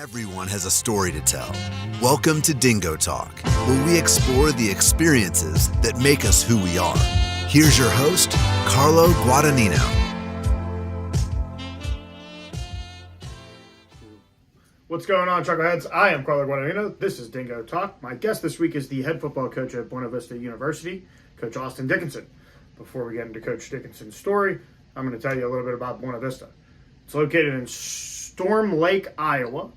Everyone has a story to tell. Welcome to DingoTalk, where we explore the experiences that make us who we are. Here's your host, Carlo Guadagnino. What's going on, Chuckleheads? I am Carlo Guadagnino. This is DingoTalk. My guest this week is the head football coach at Buena Vista University, Coach Austin Dickinson. Before we get into Coach Dickinson's story, I'm going to tell you a little bit about Buena Vista. It's located in Storm Lake, Iowa.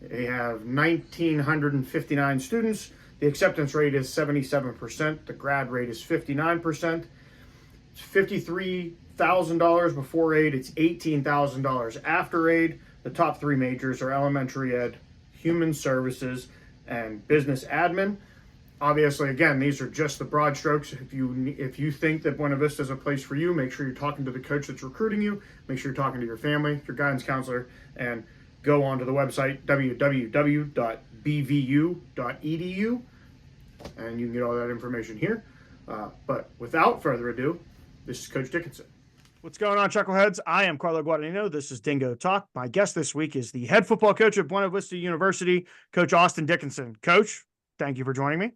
They have 1,959 students. The acceptance rate is 77%. The grad rate is 59%. It's $53,000 before aid. It's $18,000 after aid. The top three majors are elementary ed, human services, and business admin. Obviously, again, these are just the broad strokes. If you think that Buena Vista is a place for you, make sure you're talking to the coach that's recruiting you. Make sure you're talking to your family, your guidance counselor, and go onto the website www.bvu.edu, and you can get all that information here. But without further ado, this is Coach Dickinson. What's going on, Chuckleheads? I am Carlo Guadagnino. This is Dingo Talk. My guest this week is the head football coach at Buena Vista University, Coach Austin Dickinson. Coach, thank you for joining me.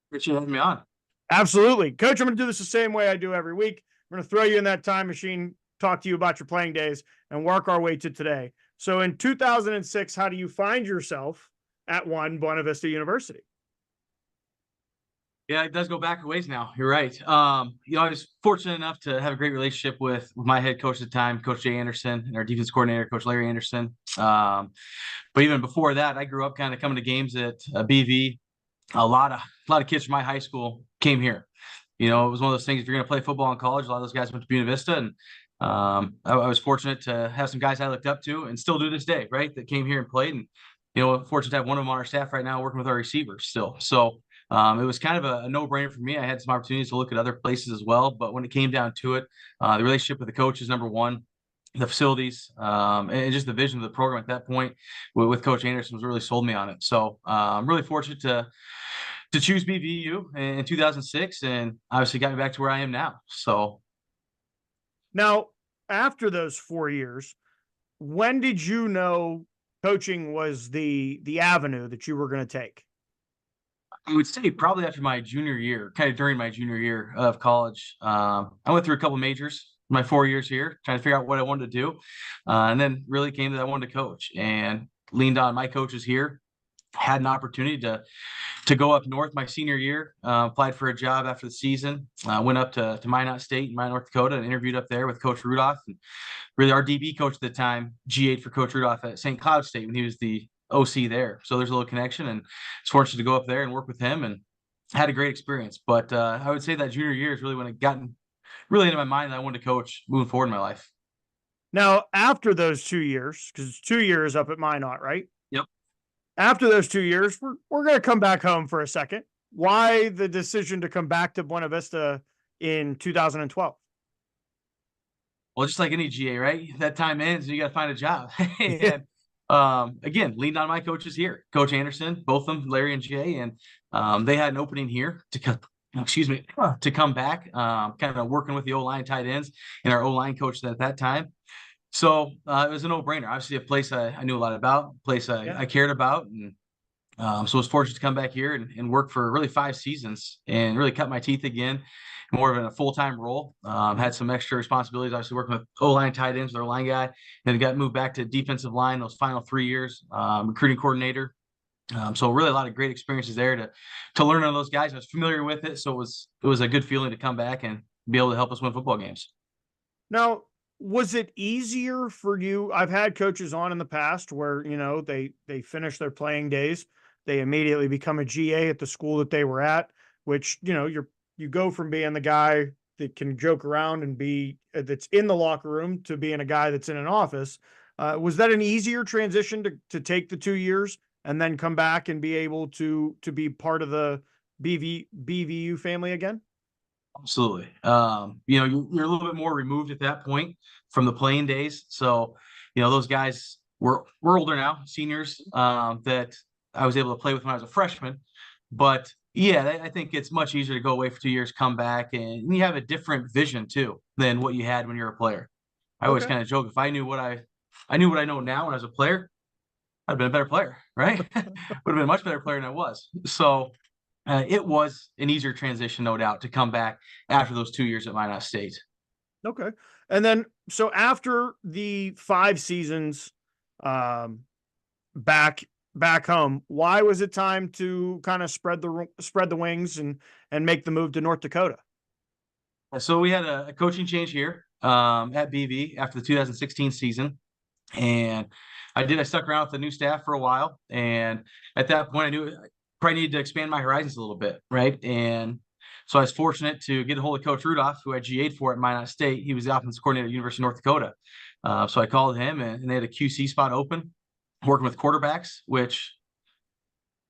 Appreciate you having me on. Absolutely. Coach, I'm going to do this the same way I do every week. I'm going to throw you in that time machine, talk to you about your playing days, and work our way to today. So in 2006, how do you find yourself at Buena Vista University? Yeah, it does go back a ways now. You're right. I was fortunate enough to have a great relationship with my head coach at the time, Coach Jay Anderson, and our defense coordinator, Coach Larry Anderson. But even before that, I grew up kind of coming to games at BV. A lot of kids from my high school came here. It was one of those things. If you're going to play football in college, a lot of those guys went to Buena Vista, and I was fortunate to have some guys I looked up to and still do this day, right, that came here and played. And, fortunate to have one of them on our staff right now working with our receivers still. So it was kind of a no-brainer for me. I had some opportunities to look at other places as well. But when it came down to it, the relationship with the coach is number one. The facilities and just the vision of the program at that point with Coach Anderson was really sold me on it. So I'm really fortunate to choose BVU in 2006, and obviously got me back to where I am now. So. Now, after those 4 years, when did you know coaching was the avenue that you were going to take? I would say probably after my junior year, kind of during my junior year of college. I went through a couple majors my 4 years here, trying to figure out what I wanted to do. And then really came that I wanted to coach and leaned on my coaches here. Had an opportunity to go up north my senior year, applied for a job after the season, went up to Minot State in Minot, North Dakota, and interviewed up there with Coach Rudolph. And really our DB coach at the time, G8 for Coach Rudolph at St. Cloud State when he was the OC there. So there's a little connection, and it's fortunate to go up there and work with him, and had a great experience. But I would say that junior year is really when it got really into my mind that I wanted to coach moving forward in my life. Now, after those 2 years, because it's 2 years up at Minot, right? Yep. After those 2 years, we're going to come back home for a second. Why the decision to come back to Buena Vista in 2012? Well, just like any GA, right? That time ends and you got to find a job. And again, leaned on my coaches here, Coach Anderson, both of them, Larry and GA, and they had an opening here to come back, kind of working with the O-line tight ends and our O-line coach at that time. So it was a no-brainer. Obviously, a place I knew a lot about, a place I cared about. And so I was fortunate to come back here and work for really 5 seasons and really cut my teeth again, more of a full-time role. Had some extra responsibilities, obviously working with O-line tight ends with our line guy. Then got moved back to defensive line those final 3 years, recruiting coordinator. So really a lot of great experiences there to learn on those guys. I was familiar with it, so it was a good feeling to come back and be able to help us win football games. Now, was it easier for you? I've had coaches on in the past where, they finish their playing days, they immediately become a GA at the school that they were at, which, you go from being the guy that can joke around and be that's in the locker room to being a guy that's in an office. Was that an easier transition to take the 2 years and then come back and be able to be part of the BVU family again? Absolutely. You're a little bit more removed at that point from the playing days. So, those guys we're older now, seniors, that I was able to play with when I was a freshman. But yeah, I think it's much easier to go away for 2 years, come back, and you have a different vision too than what you had when you're a player. I always kind of joke, if I knew what I know now when I was a player, I'd been a better player, right? Would have been a much better player than I was. So it was an easier transition, no doubt, to come back after those 2 years at Minot State. Okay. And then, so after the 5 seasons, back home, why was it time to kind of spread the wings and make the move to North Dakota? So we had a coaching change here at BV after the 2016 season. And I stuck around with the new staff for a while. And at that point, I knew I probably needed to expand my horizons a little bit, right? And so I was fortunate to get a hold of Coach Rudolph, who I GA'd for at Minot State. He was the offensive coordinator at University of North Dakota. So I called him, and they had a QC spot open, working with quarterbacks, which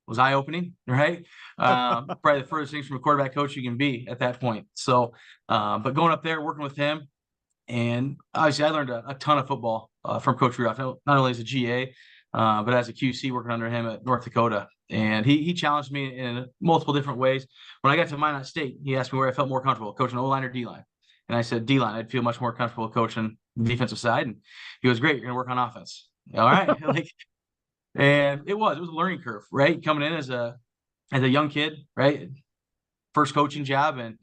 was eye-opening, right? Probably the furthest things from a quarterback coach you can be at that point. So, but going up there, working with him, and obviously I learned a ton of football from Coach Rudolph, not only as a GA, but as a QC working under him at North Dakota. And he challenged me in multiple different ways. When I got to Minot State, he asked me where I felt more comfortable, coaching O-line or D-line. And I said D-line. I'd feel much more comfortable coaching the defensive side. And he goes, great, you're going to work on offense. All right. And it was a learning curve, right? Coming in as a young kid, right? First coaching job, and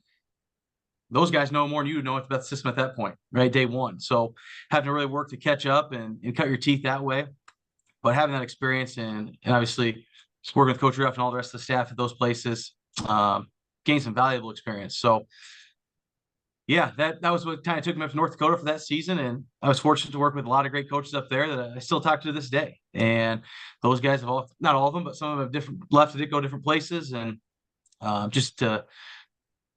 those guys know more than you know about the system at that point, right? Day one. So having to really work to catch up and cut your teeth that way. But having that experience and obviously just working with Coach Rudolph and all the rest of the staff at those places, gained some valuable experience. So yeah, that was what kind of took me up to North Dakota for that season. And I was fortunate to work with a lot of great coaches up there that I still talk to this day. And those guys have not all of them, but some of them have left to go different places. And just to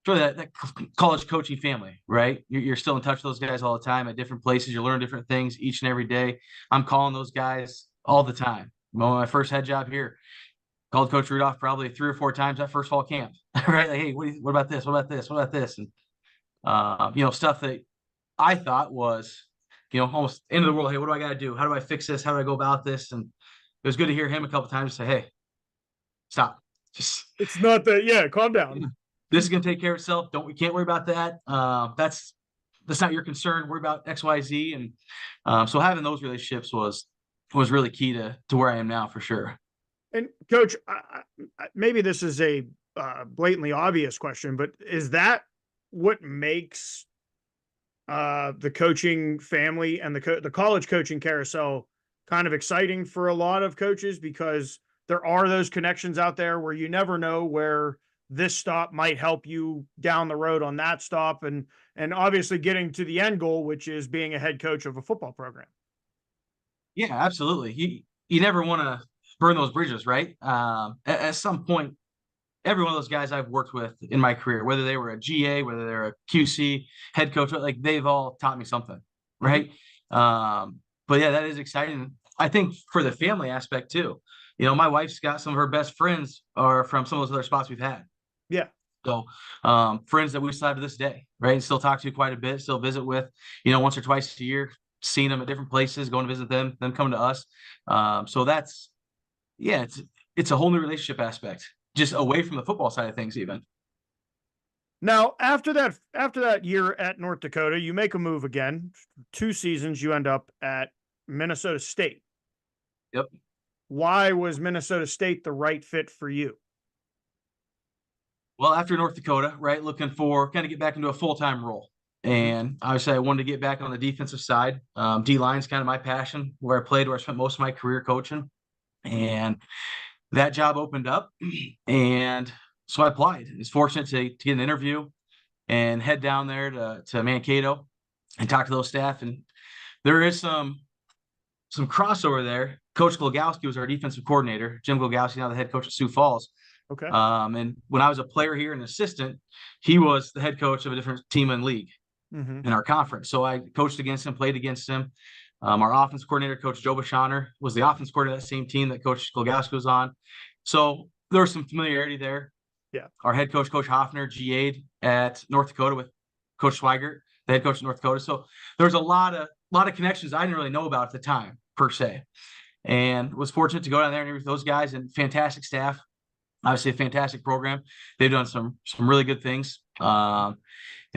show that college coaching family, right? You're still in touch with those guys all the time at different places. You learn different things each and every day. I'm calling those guys all the time. My first head job here, called Coach Rudolph probably 3 or 4 times that first fall camp, right? Like, hey, what about this? What about this? What about this? And stuff that I thought was, almost end of the world. Hey, what do I got to do? How do I fix this? How do I go about this? And it was good to hear him a couple of times say, hey, stop. It's not that. Yeah. Calm down. This is going to take care of itself. We can't worry about that. That's not your concern. Worry about X, Y, Z. And so having those relationships was really key to where I am now for sure. And Coach, maybe this is a blatantly obvious question, but is that what makes the coaching family and the college coaching carousel kind of exciting for a lot of coaches? Because there are those connections out there where you never know where this stop might help you down the road on that stop, and obviously getting to the end goal, which is being a head coach of a football program. Yeah, absolutely. You never want to burn those bridges, right? At some point, every one of those guys I've worked with in my career, whether they were a GA, whether they're a QC, head coach, like they've all taught me something, right? But yeah, that is exciting. I think for the family aspect too. My wife's got some of her best friends are from some of those other spots we've had. Yeah. So friends that we still have to this day, right? And still talk to quite a bit, still visit with, once or twice a year, seeing them at different places, going to visit them coming to us. So that's, yeah, it's a whole new relationship aspect, just away from the football side of things even. Now, after that year at North Dakota, you make a move again. 2 seasons, you end up at Minnesota State. Yep. Why was Minnesota State the right fit for you? Well, after North Dakota, right, looking for kind of get back into a full-time role. And obviously I wanted to get back on the defensive side. D-line is kind of my passion, where I spent most of my career coaching. And that job opened up, and so I applied. I was fortunate to get an interview and head down there to Mankato and talk to those staff. And there is some crossover there. Coach Glogowski was our defensive coordinator. Jim Glogowski, now the head coach at Sioux Falls. Okay. And when I was a player here, an assistant, he was the head coach of a different team in league in our conference. So I coached against him, played against him. Our offense coordinator, Coach Joe Bashaner, was the offense coordinator of that same team that Coach Glogowski was on. So there was some familiarity there. Yeah. Our head coach, Coach Hoffner, GA'd at North Dakota with Coach Schweigert, the head coach of North Dakota. So there was a lot of connections I didn't really know about at the time, per se. And was fortunate to go down there and interview with those guys, and fantastic staff. Obviously a fantastic program. They've done some really good things. And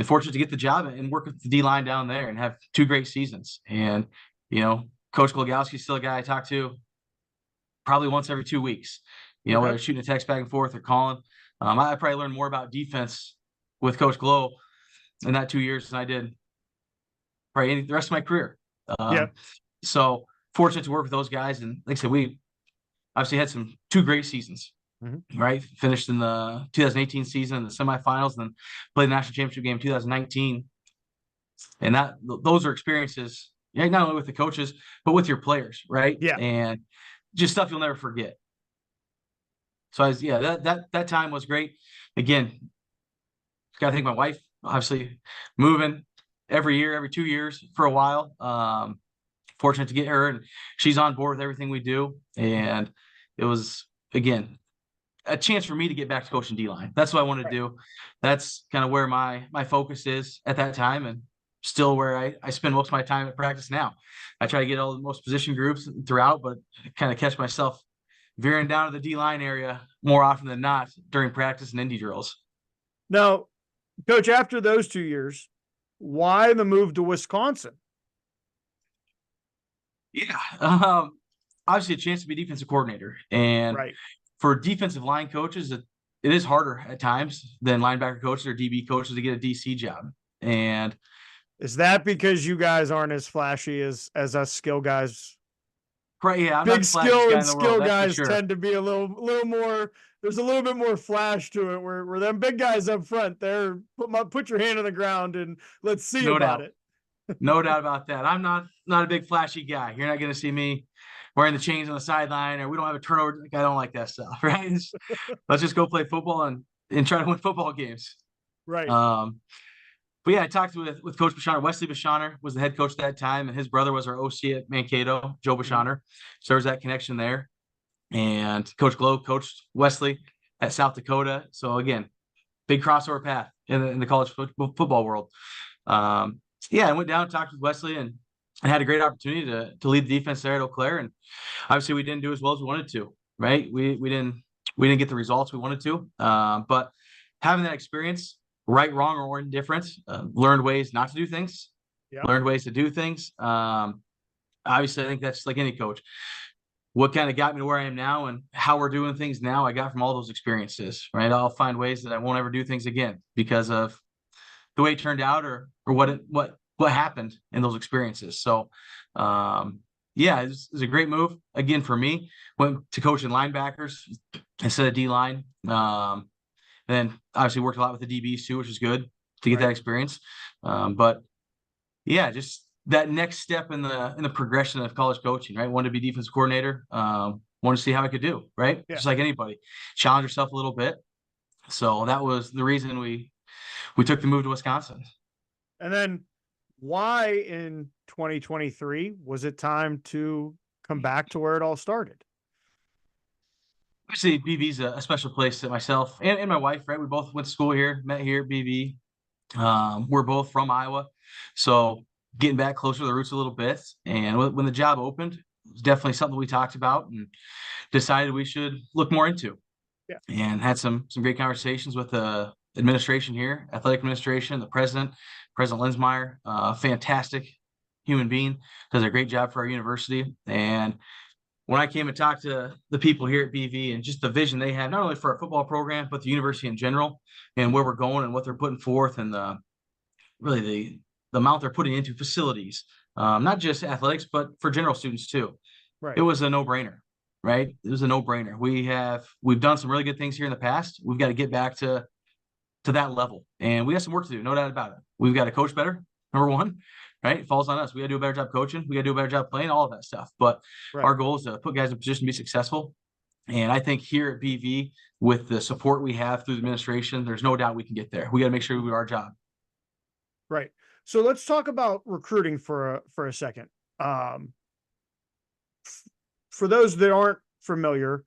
fortunate to get the job and work with the D-line down there and have 2 great seasons. And, Coach Glogowski is still a guy I talk to probably once every 2 weeks, whether shooting a text back and forth or calling. I probably learned more about defense with Coach Glow in that 2 years than I did probably the rest of my career. So fortunate to work with those guys. And like I said, we obviously had two great seasons, right? Finished in the 2018 season in the semifinals, and then played the national championship game in 2019. And those are experiences, not only with the coaches, but with your players, right? Yeah. And just stuff you'll never forget. So that time was great. Again, got to thank my wife, obviously moving every year, every 2 years for a while. Fortunate to get her, and she's on board with everything we do. And it was, again, a chance for me to get back to coaching D-line. That's what I wanted to do. That's kind of where my focus is at that time, and still where I spend most of my time at practice now. I try to get all the most position groups throughout, but kind of catch myself veering down to the D-line area more often than not during practice and indie drills. Now, Coach, after those 2 years, why the move to Wisconsin? Yeah. Obviously a chance to be defensive coordinator. And for defensive line coaches, it is harder at times than linebacker coaches or DB coaches to get a DC job. And is that because you guys aren't as flashy as us skill guys? Right. Yeah. I'm big skill and skill world, guys tend to be a little more. There's a little bit more flash to it. Where them big guys up front, they're put your hand on the ground and let's see about it. No doubt about that. I'm not a big flashy guy. You're not going to see me wearing the chains on the sideline, or we don't have a turnover. I don't like that stuff. Right. Let's just go play football and try to win football games. Right. But yeah, I talked with Coach Bashana. Wesley Bashana was the head coach at that time, and his brother was our OC at Mankato, Joe Bashana. So there's that connection there. And Coach Glow coached Wesley at South Dakota. So again, big crossover path in the college football world. I went down and talked with Wesley and had a great opportunity to lead the defense there at Eau Claire. And obviously we didn't do as well as we wanted to, right? We didn't get the results we wanted to. But having that experience, right, wrong, or indifferent, learned ways not to do things, learned ways to do things. Obviously I think that's like any coach. What kind of got me to where I am now and how we're doing things now, I got from all those experiences, right? I'll find ways that I won't ever do things again because of the way it turned out or what happened in those experiences. So, it was a great move. Again, for me, went to coaching linebackers instead of D-line. And then obviously worked a lot with the DBs too, which is good to get that experience. Just that next step in the progression of college coaching, right? Wanted to be defensive coordinator. Wanted to see how I could do, right? Just like anybody, challenge yourself a little bit. So that was the reason we took the move to Wisconsin. And then why in 2023 was it time to come back to where it all started? Obviously, BV's a special place to myself and my wife, right? We both went to school here, met here at BV. We're both from Iowa. So getting back closer to the roots a little bit. And when the job opened, it was definitely something we talked about and decided we should look more into. And had some great conversations with the administration here, athletic administration, the President Lensmeyer, fantastic human being, does a great job for our university. And when I came and talked to the people here at BV and just the vision they have, not only for our football program, but the university in general and where we're going and what they're putting forth and the amount they're putting into facilities, not just athletics, but for general students too. Right. It was a no-brainer, right? It was a no-brainer. We've done some really good things here in the past. We've got to get back to that level. And we have some work to do, no doubt about it. We've got to coach better, number one, right? It falls on us. We got to do a better job coaching. We got to do a better job playing, all of that stuff. But our goal is to put guys in a position to be successful. And I think here at BV, with the support we have through the administration, there's no doubt we can get there. We got to make sure we do our job. Right. So let's talk about recruiting for a second. For those that aren't familiar,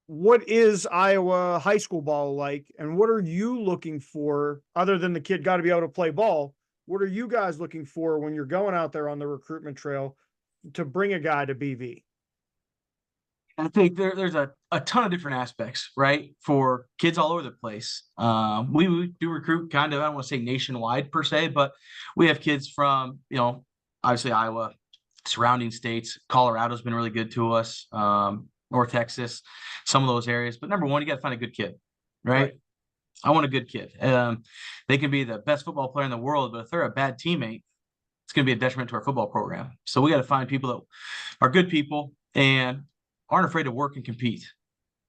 what is Iowa high school ball like, and what are you looking for other than the kid got to be able to play ball? What are you guys looking for when you're going out there on the recruitment trail to bring a guy to BV? I think there's a ton of different aspects, right, for kids all over the place. We do recruit kind of, I don't want to say nationwide per se, but we have kids from, obviously Iowa, surrounding states. Colorado's been really good to us. North Texas, some of those areas. But number one, you got to find a good kid, right? Right. I want a good kid. They can be the best football player in the world, but if they're a bad teammate, it's going to be a detriment to our football program. So we got to find people that are good people and aren't afraid to work and compete.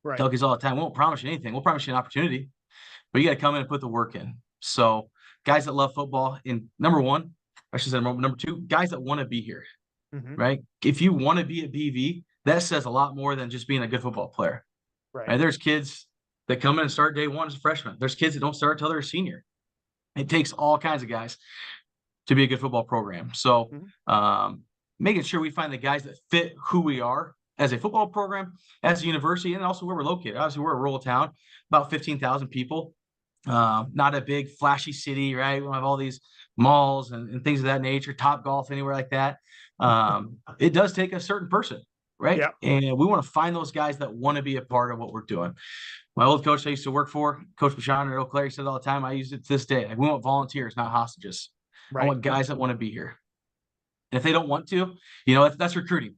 Right. Tell kids all the time, we won't promise you anything. We'll promise you an opportunity, but you got to come in and put the work in. So guys that love football, and number one, I should say number two, guys that want to be here, right? If you want to be at BV, that says a lot more than just being a good football player. Right. There's kids that come in and start day one as a freshman. There's kids that don't start until they're a senior. It takes all kinds of guys to be a good football program. So making sure we find the guys that fit who we are as a football program, as a university, and also where we're located. Obviously, we're a rural town, about 15,000 people. Not a big flashy city, right? We don't have all these malls and things of that nature, Top Golf, anywhere like that. It does take a certain person, right? Yeah. And we want to find those guys that want to be a part of what we're doing. My old coach I used to work for, Coach Bashan at Eau Claire, he said all the time, I use it to this day. Like, we want volunteers, not hostages. Right. I want guys that want to be here. And if they don't want to, you know, that's recruiting,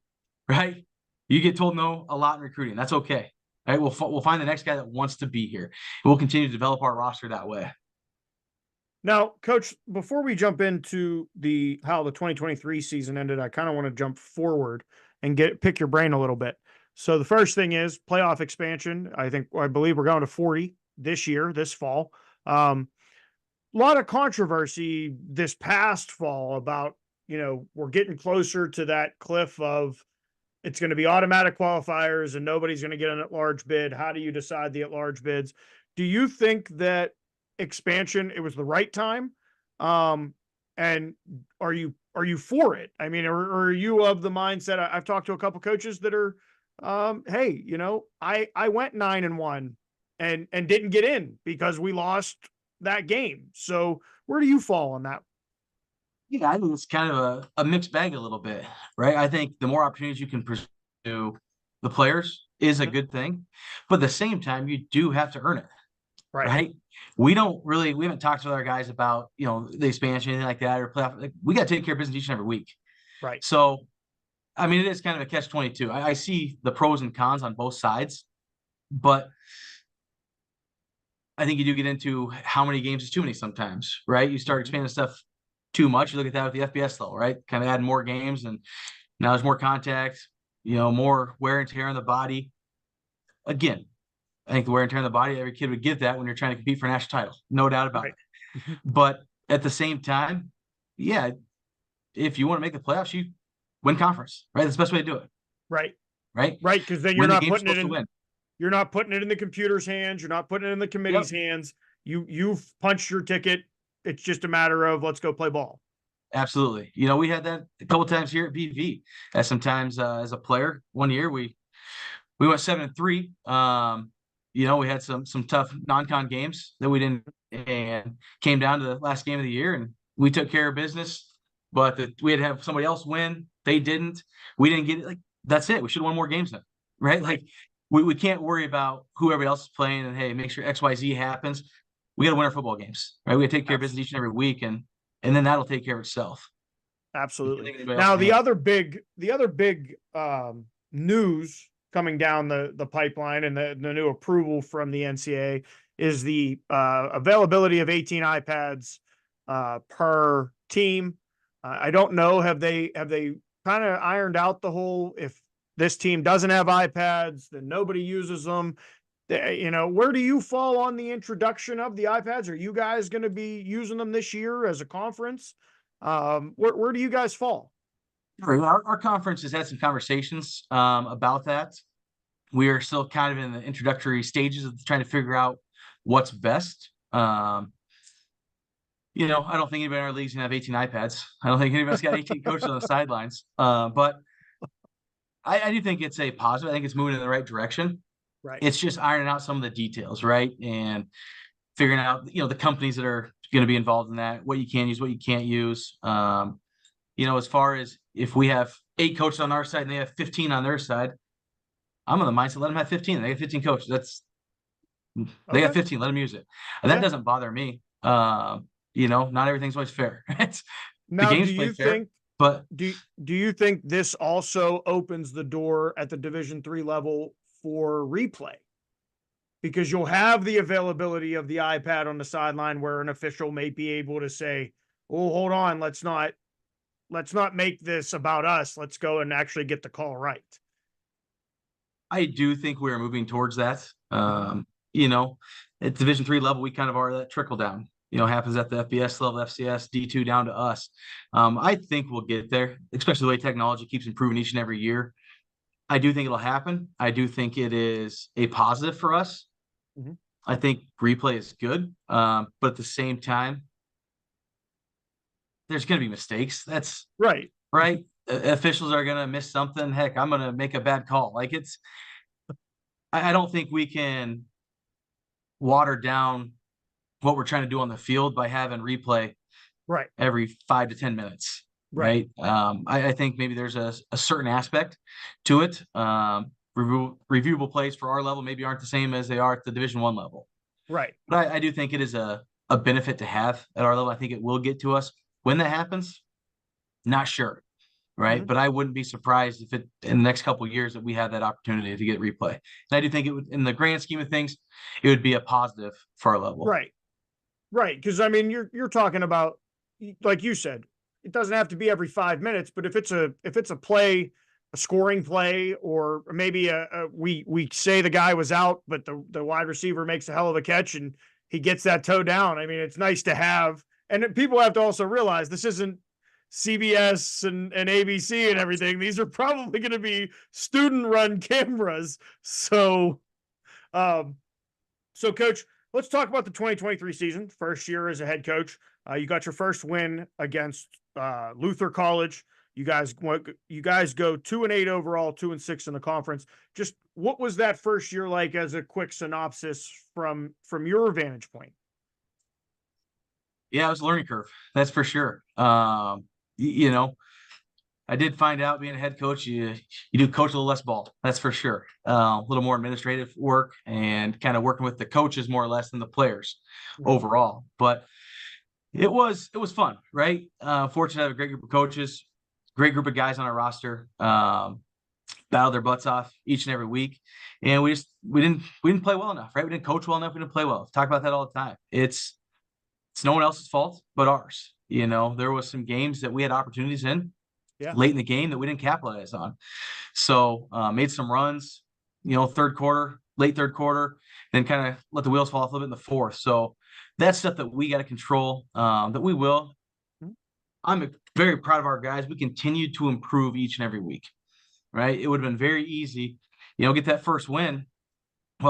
right? You get told no a lot in recruiting. That's okay. Right? We'll find the next guy that wants to be here. We'll continue to develop our roster that way. Now, Coach, before we jump into how the 2023 season ended, I kind of want to jump forward and pick your brain a little bit. So the first thing is playoff expansion. I believe we're going to 40 this fall. A lot of controversy this past fall about, we're getting closer to that cliff of it's going to be automatic qualifiers and nobody's going to get an at-large bid. How do you decide the at-large bids? Do you think that expansion, it was the right time? And are you for it? I mean, or are you of the mindset? I've talked to a couple coaches that are, hey, I went 9-1 and didn't get in because we lost that game. So where do you fall on that? Yeah, I think it's kind of a mixed bag a little bit, right? I think the more opportunities you can pursue the players is a good thing, but at the same time, you do have to earn it, right? We haven't talked with our guys about, the expansion, anything like that, or playoff. Like, we got to take care of business each and every week. Right. So, I mean, it is kind of a catch-22. I see the pros and cons on both sides, but I think you do get into how many games is too many sometimes, right? You start expanding stuff too much. You look at that with the FBS level, right? Kind of adding more games, and now there's more contact, more wear and tear on the body. Again, I think the wear and tear on the body, every kid would get that when you're trying to compete for a national title. No doubt about it. But at the same time, yeah, if you want to make the playoffs, you win conference, right? That's the best way to do it. Right. Right. Right. Because then you're not putting it in. You're not putting it in the computer's hands. You're not putting it in the committee's hands. You've punched your ticket. It's just a matter of let's go play ball. Absolutely. We had that a couple times here at BV. Sometimes as a player, one year we went 7-3. We had some tough non-con games that we didn't, and came down to the last game of the year, and we took care of business. But we had to have somebody else win. They didn't. We didn't get it. Like, that's it. We should have won more games then, right? Like, we can't worry about who everybody else is playing and, hey, make sure XYZ happens. We got to win our football games, right? We got to take care of business each and every week, and then that'll take care of itself. Absolutely. Now, the other big news coming down the pipeline and the new approval from the NCAA is the availability of 18 iPads per team. I don't know, have they kind of ironed out the whole, if this team doesn't have iPads, then nobody uses them. Where do you fall on the introduction of the iPads? Are you guys going to be using them this year as a conference? Where do you guys fall? Our conference has had some conversations about that. We are still kind of in the introductory stages of trying to figure out what's best. I don't think anybody in our league's gonna have 18 iPads. I don't think anybody's got 18 coaches on the sidelines. But I do think it's a positive. I think it's moving in the right direction. Right. It's just ironing out some of the details, right? And figuring out, the companies that are going to be involved in that, what you can use, what you can't use. As far as if we have 8 coaches on our side and they have 15 on their side, I'm on the mindset, let them have 15. They got 15 coaches. They got 15, let them use it. And that doesn't bother me. Not everything's always fair. The game's played fair, But do you think this also opens the door at the Division III level for replay? Because you'll have the availability of the iPad on the sideline where an official may be able to say, "Oh, hold on, let's not make this about us. Let's go and actually get the call right." I do think we're moving towards that. At Division III level, we kind of are that trickle down. Happens at the FBS level, FCS, D2 down to us. I think we'll get there, especially the way technology keeps improving each and every year. I do think it'll happen. I do think it is a positive for us. Mhm. I think replay is good, but at the same time, there's going to be mistakes. That's Right. right. Officials are going to miss something. Heck, I'm going to make a bad call. I don't think we can water down what we're trying to do on the field by having replay Right. every 5 to 10 minutes. Right. I think maybe there's a certain aspect to it. Reviewable plays for our level maybe aren't the same as they are at the Division I level. Right. But I do think it is a benefit to have at our level. I think it will get to us. When that happens, not sure. Right. Mhm. But I wouldn't be surprised if in the next couple of years that we have that opportunity to get replay. And I do think it would, in the grand scheme of things, it would be a positive for our level. Right. Right. Because I mean, you're talking about, like you said, it doesn't have to be every 5 minutes, but if it's a play, a scoring play, or maybe we say the guy was out, but the wide receiver makes a hell of a catch and he gets that toe down. I mean, it's nice to have, and people have to also realize this isn't CBS and ABC and everything. These are probably going to be student run cameras. Um, so coach, let's talk about the 2023 season. First year as a head coach. You got your first win against Luther College. You guys go 2-8 overall, 2-6 in the conference. Just what was that first year like as a quick synopsis from your vantage point? Yeah, it was a learning curve. That's for sure. I did find out being a head coach, you do coach a little less ball. That's for sure. A little more administrative work and kind of working with the coaches more or less than the players overall. But it was fun, right? Fortunate to have a great group of coaches, great group of guys on our roster. Battle their butts off each and every week, and we didn't play well enough, right? We didn't coach well enough. We didn't play well. Talk about that all the time. It's no one else's fault but ours. There was some games that we had opportunities in late in the game that we didn't capitalize on. So made some runs, late third quarter, then kind of let the wheels fall off a little bit in the fourth. So that's stuff that we got to control, that we will. I'm very proud of our guys. We continue to improve each and every week, right? It would have been very easy, get that first win,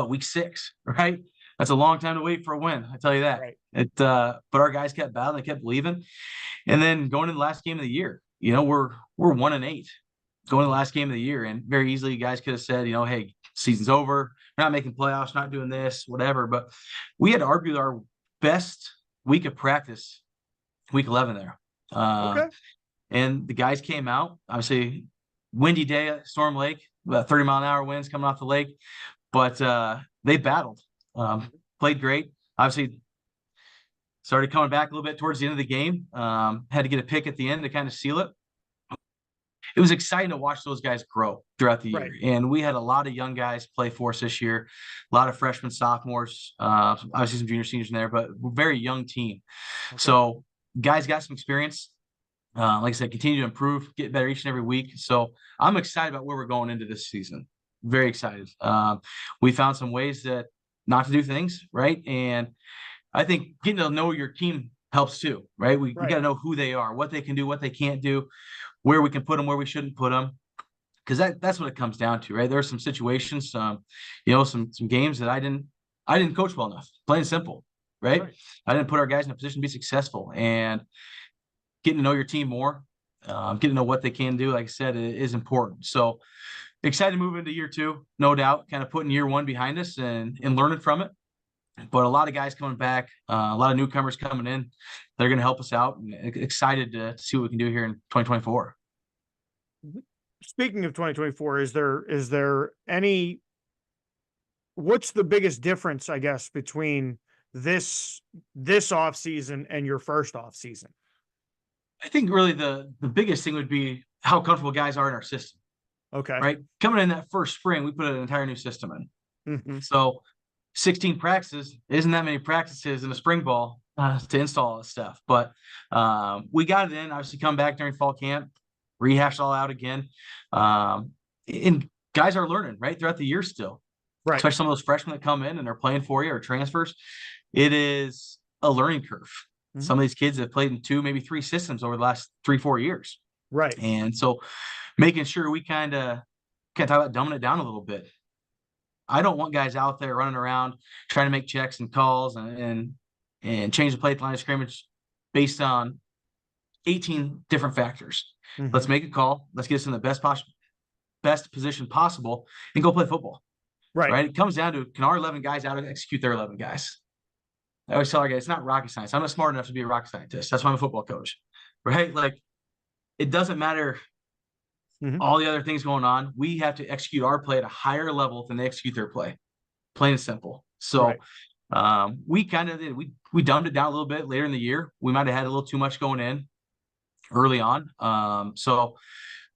week 6, right? That's a long time to wait for a win. I tell you that. Right. But our guys kept battling, they kept believing. And then going into the last game of the year, we're 1-8 going to the last game of the year. And very easily, you guys could have said, hey, season's over. We're not making playoffs, not doing this, whatever. But we had to argue our best week of practice, week 11 there. Okay. And the guys came out, obviously, windy day at Storm Lake, about 30-mile-an-hour winds coming off the lake. But they battled, played great. Obviously, started coming back a little bit towards the end of the game. Had to get a pick at the end to kind of seal it. It was exciting to watch those guys grow throughout the year. Right. And we had a lot of young guys play for us this year, a lot of freshmen, sophomores, obviously some junior, seniors in there, but we're a very young team. Okay. So guys got some experience. Like I said, continue to improve, get better each and every week. So I'm excited about where we're going into this season. Very excited. We found some ways not to do things, right? And I think getting to know your team helps too, right? We got to know who they are, what they can do, what they can't do, where we can put them, where we shouldn't put them, because that's what it comes down to, right? There are some situations, some games that I didn't coach well enough, plain and simple, right? I didn't put our guys in a position to be successful, and getting to know your team more, getting to know what they can do, like I said, is important. So excited to move into year 2, no doubt, kind of putting year 1 behind us and learning from it. But a lot of guys coming back, a lot of newcomers coming in. They're going to help us out. And excited to see what we can do here in 2024. Speaking of 2024, is there any? What's the biggest difference, I guess, between this off season and your first off season? I think really the biggest thing would be how comfortable guys are in our system. Okay. Right. Coming in that first spring, we put an entire new system in. Mm-hmm. So 16 practices isn't that many practices in a spring ball to install all this stuff. But we got it in, obviously come back during fall camp, rehash all out again. And guys are learning right throughout the year still, Right. Especially some of those freshmen that come in and they're playing for you or transfers. It is a learning curve. Mm-hmm. Some of these kids have played in 2, maybe 3 systems over the last 3-4 years. Right. And so making sure we kind of talk about dumbing it down a little bit. I don't want guys out there running around trying to make checks and calls and change the play at the line of scrimmage based on 18 different factors. Mm-hmm. Let's make a call. Let's get us in the best position possible and go play football. Right. It comes down to, can our 11 guys out execute their 11 guys? I always tell our guys, it's not rocket science. I'm not smart enough to be a rocket scientist. That's why I'm a football coach. Right. Like, it doesn't matter all the other things going on. We have to execute our play at a higher level than they execute their play. Plain and simple. So we kind of did. We dumbed it down a little bit later in the year. We might have had a little too much going in early on. So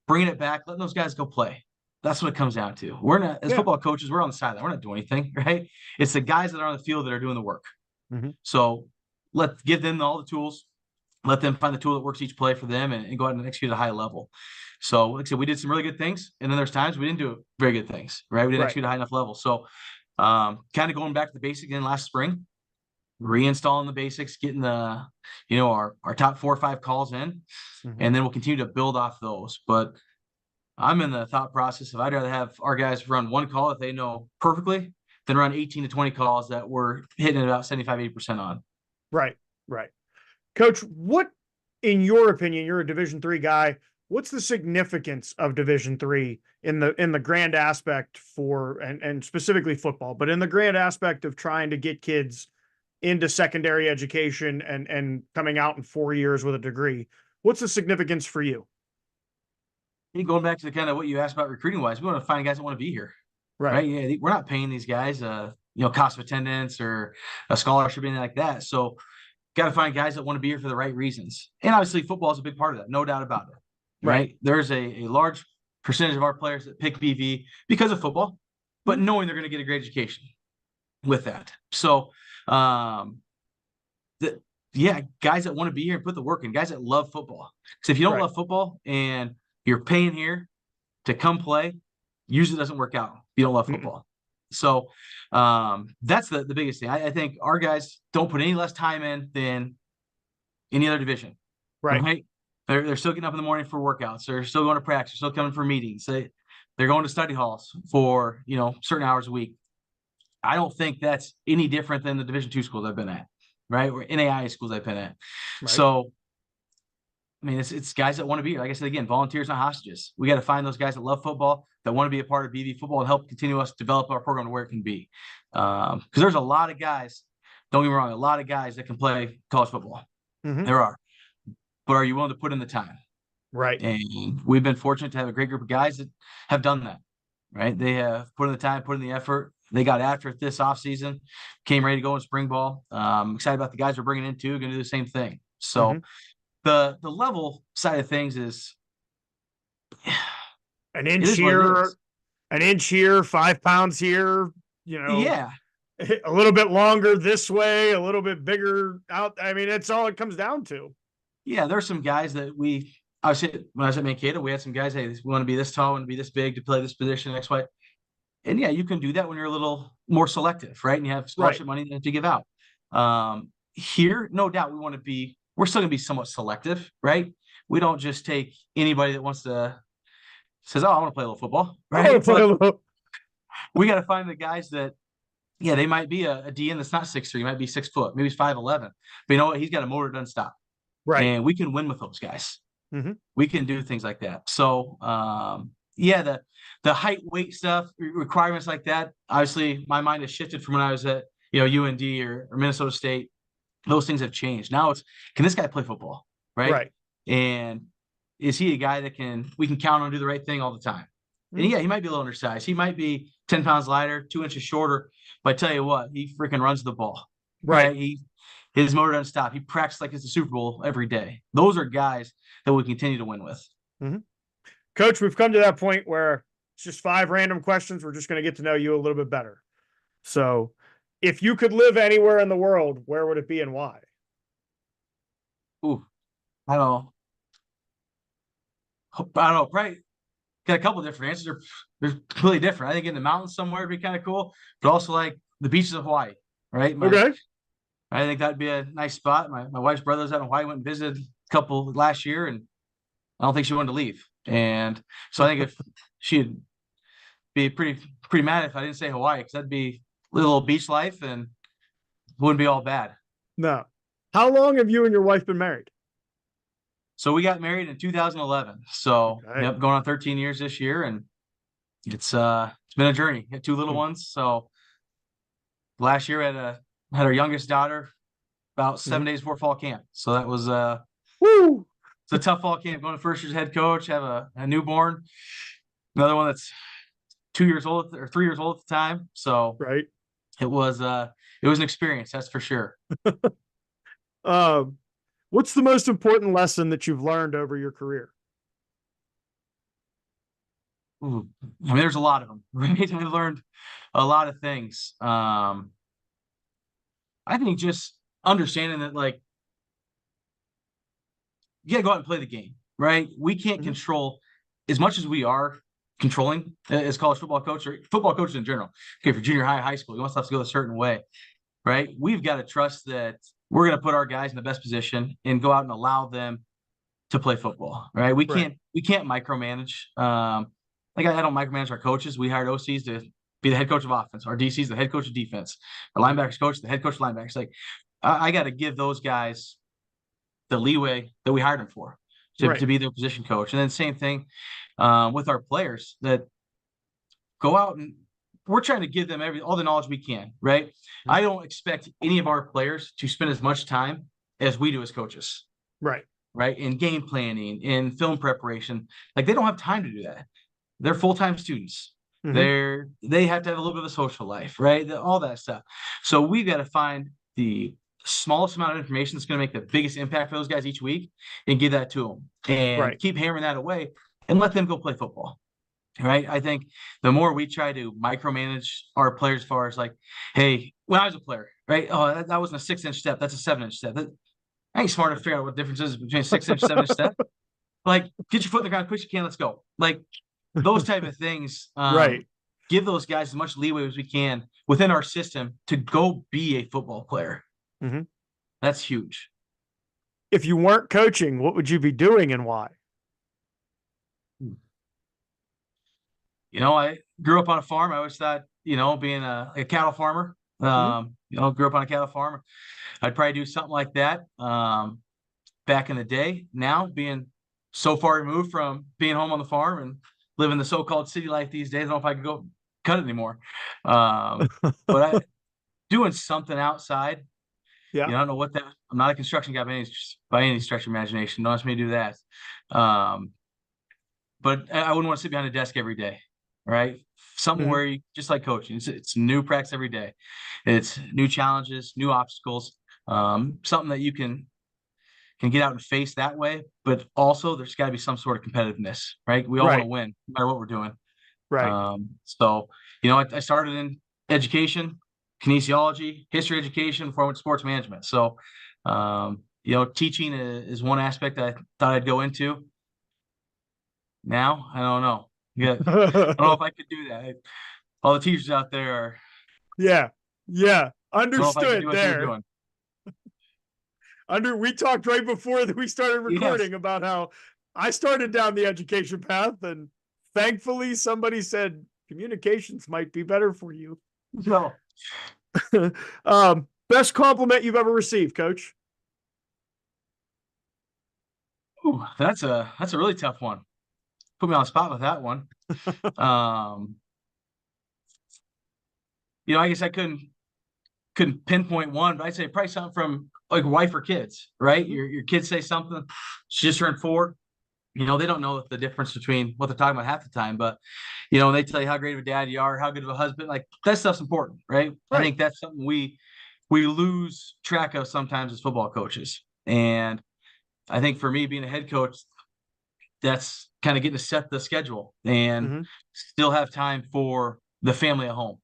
bringing it back, letting those guys go play. That's what it comes down to. We're not, as football coaches, we're on the sideline. We're not doing anything, right? It's the guys that are on the field that are doing the work. Mm-hmm. So let's give them all the tools. Let them find the tool that works each play for them and go out and execute at a high level. So, like I said, we did some really good things, and then there's times we didn't do very good things, right? We didn't execute at a high enough level. So, kind of going back to the basics again last spring, reinstalling the basics, getting the, our top 4 or 5 calls in, and then we'll continue to build off those. But I'm in the thought process of I'd rather have our guys run 1 call that they know perfectly than run 18 to 20 calls that we're hitting about 75-80% on. Right. Coach, what, in your opinion, you're a Division III guy, what's the significance of Division III in the grand aspect for, and specifically football, but in the grand aspect of trying to get kids into secondary education and coming out in 4 years with a degree? What's the significance for you? Going back to the kind of what you asked about recruiting wise, we want to find guys that want to be here. Right. Yeah, we're not paying these guys cost of attendance or a scholarship or anything like that. So got to find guys that want to be here for the right reasons. And obviously football is a big part of that. No doubt about it. Right. There's a large percentage of our players that pick BV because of football, but knowing they're going to get a great education with that. So, guys that want to be here and put the work in, guys that love football. Because if you don't love football and you're paying here to come play, usually doesn't work out. You don't love football. So that's the biggest thing. I think our guys don't put any less time in than any other division. Right? They're still getting up in the morning for workouts. They're still going to practice. They're still coming for meetings. They're going to study halls for, certain hours a week. I don't think that's any different than the Division II schools I've been at, right? Or NAIA schools I've been at. Right. So, I mean, it's guys that want to be here. Like I said, again, volunteers, not hostages. We got to find those guys that love football, that want to be a part of BV football and help continue us develop our program to where it can be. Because there's a lot of guys, don't get me wrong, a lot of guys that can play college football. There are. But are you willing to put in the time? Right. And we've been fortunate to have a great group of guys that have done that, right? They have put in the time, put in the effort. They got after it this offseason, came ready to go in spring ball. Excited about the guys we're bringing in too, going to do the same thing. So the level side of things is an inch here, 5 pounds here, Yeah. A little bit longer this way, a little bit bigger out. I mean, that's all it comes down to. Yeah, there's some guys that when I was at Mankato, we had some guys, hey, we want to be this tall and be this big to play this position, X, Y. And yeah, you can do that when you're a little more selective, right? And you have scholarship money to give out. Here, no doubt we're still going to be somewhat selective, right? We don't just take anybody that says, oh, I want to play a little football, right? We got to find the guys that, they might be a DN that's not 6'3", he might be 6 foot, maybe he's 5'11", but you know what? He's got a motor that doesn't stop. Right. And we can win with those guys. We can do things like that. So, the height, weight stuff, requirements like that, obviously my mind has shifted from when I was at, UND or Minnesota State. Those things have changed. Now can this guy play football? Right. And is he a guy that we can count on to do the right thing all the time? And he might be a little undersized. He might be 10 pounds lighter, 2 inches shorter, but I tell you what, he freaking runs the ball. Right. His motor doesn't stop. He practices like it's the Super Bowl every day. Those are guys that we continue to win with. Mm-hmm. Coach, we've come to that point where it's just 5 random questions. We're just going to get to know you a little bit better. So if you could live anywhere in the world, where would it be and why? Ooh, I don't know. Probably got a couple of different answers. They're completely different. I think in the mountains somewhere would be kind of cool, but also like the beaches of Hawaii, right? Okay. I think that'd be a nice spot. My wife's brother's out in Hawaii, went and visited a couple last year, and I don't think she wanted to leave. And so I think if she'd be pretty mad if I didn't say Hawaii, because that'd be a little beach life and wouldn't be all bad. No. How long have you and your wife been married? So we got married in 2011. So yep, going on 13 years this year, and it's been a journey. Got 2 little ones. So last year had our youngest daughter about 7 days before fall camp. So that was it's a tough fall camp. Going to first year's head coach, have a newborn, another one that's 2 years old or 3 years old at the time. So it was an experience, that's for sure. What's the most important lesson that you've learned over your career? Ooh, I mean, there's a lot of them, right? I learned a lot of things. I think just understanding that, like, you got to go out and play the game, right? We can't control as much as we are controlling as college football coach or football coaches in general. Okay, for junior high school, you want stuff to go a certain way, right? We've got to trust that we're going to put our guys in the best position and go out and allow them to play football, right? We can't micromanage. Like I don't micromanage our coaches. We hired OCs to be the head coach of offense. Our DCs, the head coach of defense. Our linebackers coach, the head coach of linebackers. Like I got to give those guys the leeway that we hired them for to be their position coach. And then same thing with our players that go out and we're trying to give them all the knowledge we can, right? I don't expect any of our players to spend as much time as we do as coaches. Right. In game planning, in film preparation. Like they don't have time to do that. They're full-time students. They have to have a little bit of a social life, right? All that stuff. So we've got to find the smallest amount of information that's going to make the biggest impact for those guys each week and give that to them and keep hammering that away and let them go play football. Right. I think the more we try to micromanage our players as far as like, hey, when I was a player, right? Oh, that wasn't a 6-inch step. That's a 7-inch step. I ain't smart to figure out what the difference is between a 6-inch, 7-inch step. Like, get your foot in the ground, quick as you can, let's go. Like those type of things. Give those guys as much leeway as we can within our system to go be a football player. That's huge. If you weren't coaching, what would you be doing and why? You know, I grew up on a farm. I always thought, you know, being a cattle farmer, you know, grew up on a cattle farm. I'd probably do something like that back in the day. Now, being so far removed from being home on the farm and living the so-called city life these days, I don't know if I could go cut it anymore. But doing something outside, you know, I don't know what that – I'm not a construction guy by any stretch of imagination. Don't ask me to do that. But I wouldn't want to sit behind a desk every day. Right. Something where you just like coaching. It's new practice every day. It's new challenges, new obstacles, something that you can get out and face that way. But also there's got to be some sort of competitiveness, right? We all want to win no matter what we're doing. So, you know, I started in education, kinesiology, history education before I went to sports management. So, you know, teaching is one aspect I thought I'd go into. Now, I don't know. Yeah, I don't know if I could do that. All the teachers out there are. Yeah, understood there. We talked right before that we started recording about how I started down the education path, and thankfully somebody said communications might be better for you. No. Best compliment you've ever received, Coach? Ooh, that's a really tough one. Put me on the spot with that one. You know, I guess I couldn't pinpoint one, but I'd say probably something from like wife or kids, right? Your kids say something, she just turned 4. You know, they don't know the difference between what they're talking about half the time, but you know, they tell you how great of a dad you are, how good of a husband, like that stuff's important, right? I think that's something we we lose track of sometimes as football coaches. And I think for me, being a head coach, that's kind of getting to set the schedule and still have time for the family at home.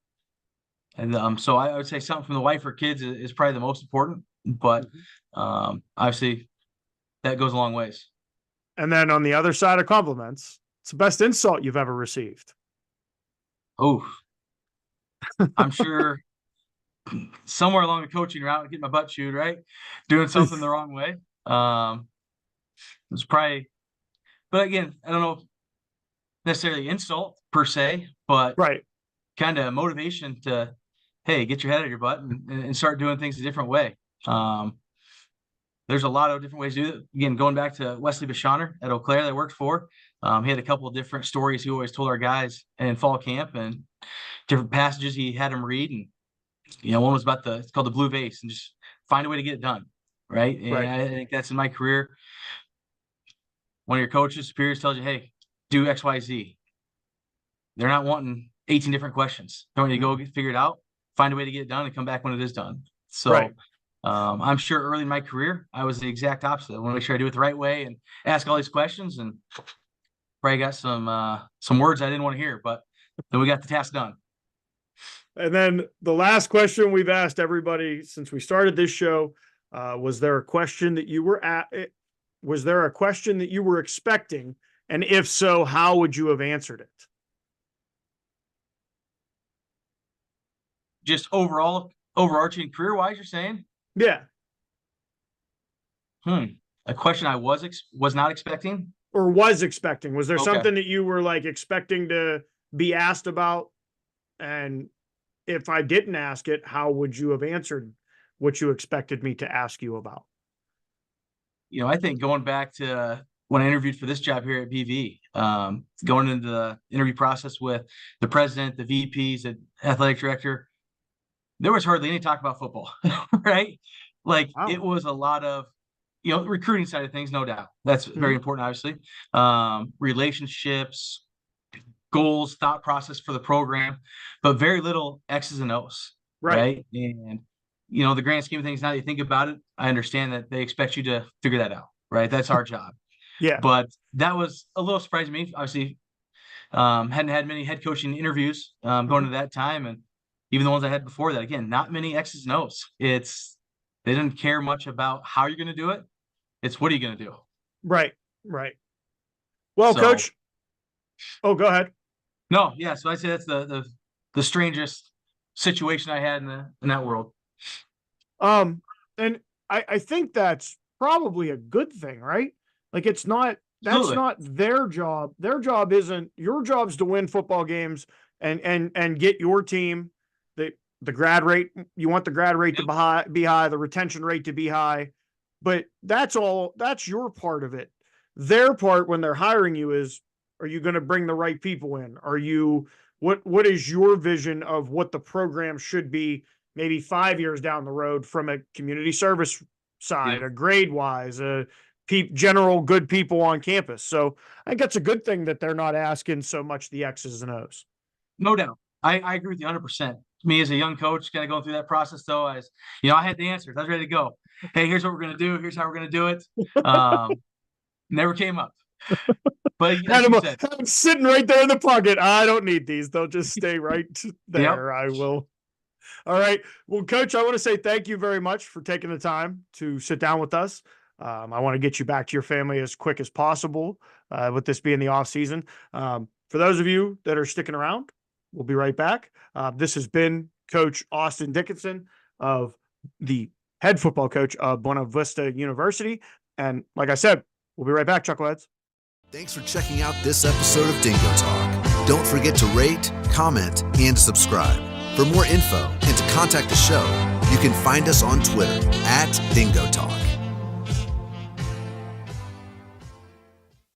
And so I would say something from the wife or kids is probably the most important, but obviously that goes a long ways. And then on the other side of compliments, it's the best insult you've ever received. Oh, I'm sure somewhere along the coaching route, getting my butt chewed, right? Doing something the wrong way. It's probably, but again, I don't know if necessarily insult per se, but kind of motivation to, hey, get your head out of your butt and start doing things a different way. There's a lot of different ways to do it. Again, going back to Wesley Bishoner at Eau Claire that I worked for, he had a couple of different stories he always told our guys in fall camp and different passages he had them read. And, one was about it's called the blue vase, and just find a way to get it done. Right. And I think that's in my career. One of your coaches, superiors tells you, hey, do X, Y, Z. They're not wanting 18 different questions. They want you to go figure it out, find a way to get it done, and come back when it is done. So I'm sure early in my career, I was the exact opposite. I want to make sure I do it the right way and ask all these questions, and probably got some words I didn't want to hear, but then we got the task done. And then the last question we've asked everybody since we started this show, was there a question that you were expecting? And if so, how would you have answered it? Just overarching career-wise, you're saying? Yeah. A question I was not expecting? Or was expecting. Was there something that you were like expecting to be asked about? And if I didn't ask it, how would you have answered what you expected me to ask you about? I think going back to when I interviewed for this job here at BV, going into the interview process with the president, the VPs, the athletic director, there was hardly any talk about football, right? It was a lot of, recruiting side of things, no doubt. That's very important, obviously. Relationships, goals, thought process for the program, but very little X's and O's, right? And, the grand scheme of things, now that you think about it, I understand that they expect you to figure that out, right? That's our job. Yeah. But that was a little surprising to me. Obviously, hadn't had many head coaching interviews going to that time. And even the ones I had before that, again, not many X's and O's. They didn't care much about how you're going to do it. It's what are you going to do? Right. Well, Coach. Oh, go ahead. No, yeah. So I'd say that's the strangest situation I had in that world. And I think that's probably a good thing, right? Like that's not their job. Their job isn't, your job's to win football games and get your team the grad rate. You want the grad rate to be high, the retention rate to be high, but that's your part of it. Their part when they're hiring you is, are you going to bring the right people in? What is your vision of what the program should be maybe 5 years down the road from a community service side, a grade wise, general good people on campus? So I think that's a good thing that they're not asking so much the X's and O's. No doubt. I agree with you 100%. Me as a young coach, kind of going through that process though, I had the answers. I was ready to go. Hey, here's what we're going to do. Here's how we're going to do it. Never came up. But I'm sitting right there in the pocket. I don't need these. They'll just stay right there. Yep. I will. All right. Well, Coach, I want to say thank you very much for taking the time to sit down with us. I want to get you back to your family as quick as possible with this being the off season. For those of you that are sticking around, we'll be right back. This has been Coach Austin Dickinson, of the head football coach of Buena Vista University. And like I said, we'll be right back, Chuckleheads. Thanks for checking out this episode of Dingo Talk. Don't forget to rate, comment, and subscribe. For more info and to contact the show, you can find us on Twitter @DingoTalk.